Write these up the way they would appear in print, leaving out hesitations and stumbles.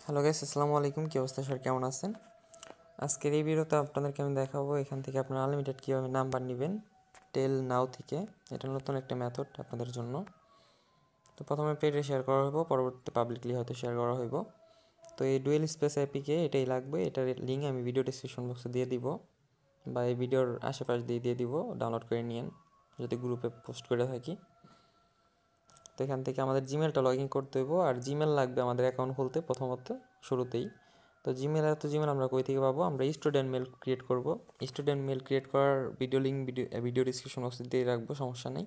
Hello guys, আসসালামু আলাইকুম। কি অবস্থা স্যার, কেমন আছেন? আজকের এই ভিডিওতে আপনাদেরকে আমি দেখাবো এখান থেকে আপনারা আনলিমিটেড কীভাবে নাম্বার নেবেন টেল নাও থেকে। এটা নতুন একটা মেথড আপনাদের জন্য। তো প্রথমে পেজে শেয়ার করা হইব, পরবর্তীতে পাবলিকলি হয়তো শেয়ার করা হইব। তো এই ডুয়েল স্পেস অ্যাপিকে এটাই লাগবে। এটার লিঙ্ক আমি ভিডিও ডিসক্রিপশন বক্সে দিয়ে দিব বা এই ভিডিওর আশেপাশ দিয়ে দিব, ডাউনলোড করে নিয়েন যদি গ্রুপে পোস্ট করে থাকি। তো এখান থেকে আমাদের জিমেলটা লগ ইন করতে হইব, আর জিমেল লাগবে আমাদের অ্যাকাউন্ট খুলতে প্রথমত শুরুতেই। তো জিমেল আমরা কই থেকে পাবো? আমরা স্টুডেন্ট মেল ক্রিয়েট করব। স্টুডেন্ট মেল ক্রিয়েট করার ভিডিও লিঙ্ক ভিডিও ডিসক্রিপশন বক্সে দিয়ে রাখবো, সমস্যা নেই।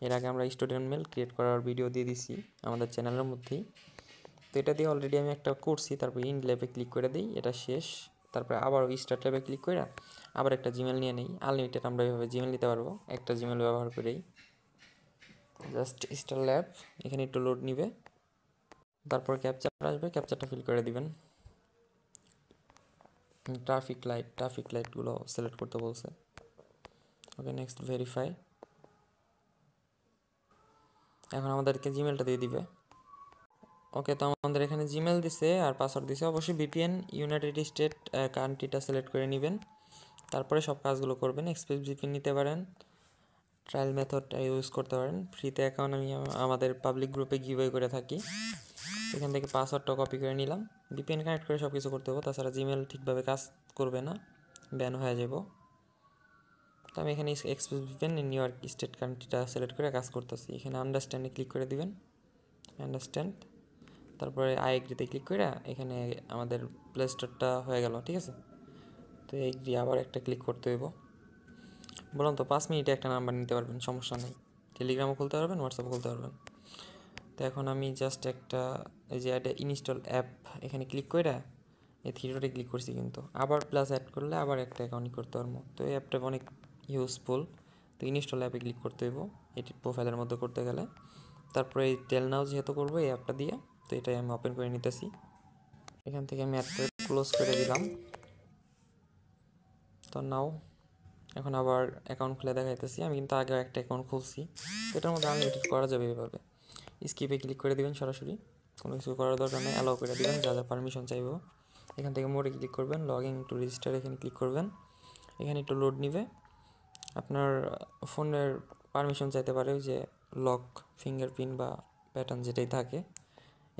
এর আগে আমরা স্টুডেন্ট মেল ক্রিয়েট করার ভিডিও দিয়ে দিছি আমাদের চ্যানেলের মধ্যেই। তো এটা দিয়ে অলরেডি আমি একটা করছি। তারপর ইন ল্যাবে ক্লিক করে দিই, এটা শেষ। তারপরে আবার স্টার্ট ল্যাবে ক্লিক করে আবার একটা জিমেল নিয়ে নিই। আনলিমিটেড আমরা এইভাবে জিমেল নিতে পারবো একটা জিমেল ব্যবহার করেই। জাস্ট স্টার ল্যাব, এখানে একটু লোড নিবে, তারপর ক্যাপচার আসবে, ক্যাপচারটা ফিল করে দিবেন। ট্রাফিক লাইটগুলো সিলেক্ট করতে বলছে। ওকে, নেক্সট ভেরিফাই। এখন আমাদেরকে জিমেলটা দিয়ে দিবে। ওকে, তো আমাদের এখানে জিমেল দিছে আর পাসওয়ার্ড দিছে। অবশ্যই বিপিএন ইউনাইটেড স্টেট কান্ট্রিটা সিলেক্ট করে নেবেন, তারপরে সব কাজগুলো করবেন। এক্সপ্রেস ভিপিএন নিতে পারেন, ট্রায়াল মেথডটা ইউজ করতে পারেন। ফ্রিতে অ্যাকাউন্ট আমি আমাদের পাবলিক গ্রুপে গিভওয়ে করে থাকি। এখান থেকে পাসওয়ার্ডটা কপি করে নিলাম। ভিপিএন কানেক্ট করে সব কিছু করতে হবে, তাছাড়া জিমেল ঠিকভাবে কাজ করবে না, ব্যান হয়ে যাব। তো আমি এখানে Express VPN New York state কান্ট্রিটা সিলেক্ট করে কাজ করতেছি। এখানে আন্ডারস্ট্যান্ডে ক্লিক করে দিবেন, আন্ডারস্ট্যান্ড। তারপরে আই এগ্রিতে ক্লিক করে এখানে আমাদের প্লে স্টোরটা হয়ে গেল, ঠিক আছে। তো এগ্রি আবার একটা ক্লিক করতে হইব। বললাম তো 5 মিনিটে একটা নাম্বার নিতে পারবেন, সমস্যা নেই। টেলিগ্রামও খুলতে পারবেন, হোয়াটসঅ্যাপও খুলতে পারবেন। তো এখন আমি জাস্ট একটা এই যে এটা ইনস্টল অ্যাপ, এখানে ক্লিক করে এই থ্রিডটে ক্লিক করছি, কিন্তু আবার প্লাস অ্যাড করলে আবার একটা অ্যাকাউন্ট করতে পারবো। তো এই অ্যাপটা অনেক ইউজফুল। তো ইনস্টল অ্যাপে ক্লিক করতে হইব এটি প্রোফাইলের মধ্যে করতে গেলে। তারপরে এই টেল নাও যেহেতু করবো এই অ্যাপটা দিয়ে, তো এটাই আমি ওপেন করে নিতেছি। এখান থেকে আমি অ্যাপটা ক্লোজ করে দিলাম। তো নাও এখন আবার অ্যাকাউন্ট খুলে দেখাইতেছি। আমি কিন্তু আগে একটা অ্যাকাউন্ট খুলছি, এটার মধ্যে আনলিমিটেড করা যাবে এভাবে। স্কিপে ক্লিক করে দিবেন, সরাসরি কোনো কিছু করার দরকার নেই, অ্যালাউ করে দিবেন যা যা পারমিশন চাইবো। এখান থেকে মোডে ক্লিক করবেন, লগ ইন টু রেজিস্টার এখানে ক্লিক করবেন। এখানে একটু লোড নিবে, আপনার ফোনের পারমিশন চাইতে পারে, ওই যে লক, ফিঙ্গারপ্রিন্ট বা প্যাটার্ন যেটাই থাকে।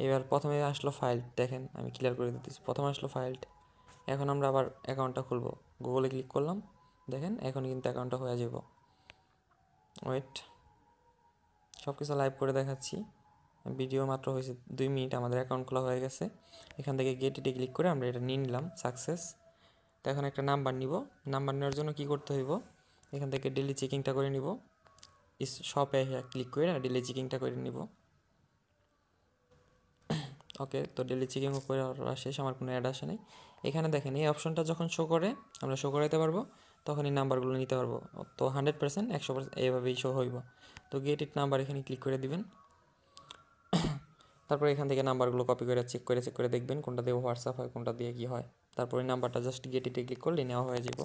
এবার প্রথমে আসলো ফাইল, দেখেন আমি ক্লিয়ার করে দিতেছি। প্রথমে আসলো ফাইল। এখন আমরা আবার অ্যাকাউন্টটা খুলবো, গুগলে ক্লিক করলাম, দেখেন এখন কিন্তু অ্যাকাউন্টটা হয়ে যাব। ওয়েট, সব কিছু লাইভ করে দেখাচ্ছি। ভিডিও মাত্র হয়েছে 2 মিনিট, আমাদের অ্যাকাউন্ট খোলা হয়ে গেছে। এখান থেকে গেট ইটে ক্লিক করে আমরা এটা নিয়ে নিলাম, সাকসেস। তো এখন একটা নাম্বার নিব। নাম্বার নেওয়ার জন্য কি করতে হইব? এখান থেকে ডেলি চেকিংটা করে নিব, শপে ক্লিক করে ডেলি চেকিংটা করে নিব। ওকে, তো ডেলি চেকিংও করে শেষ, আমার কোনো অ্যাড আসে নাই। এখানে দেখেন এই অপশনটা যখন শো করে, আমরা শো করাইতে পারবো, তখন এই নাম্বারগুলো নিতে পারবো। তো 100%, 100% এইভাবেই শো হইব। তো গেট ইট নাম্বার এখানে ক্লিক করে দিবেন। তারপর এখান থেকে নাম্বারগুলো কপি করে চেক করে দেখবেন কোনটা দিয়ে হোয়াটসঅ্যাপ হয়, কোনটা দিয়ে কী হয়। তারপর এই নাম্বারটা জাস্ট গেট ইটে ক্লিক করলে নেওয়া হয়ে যাব।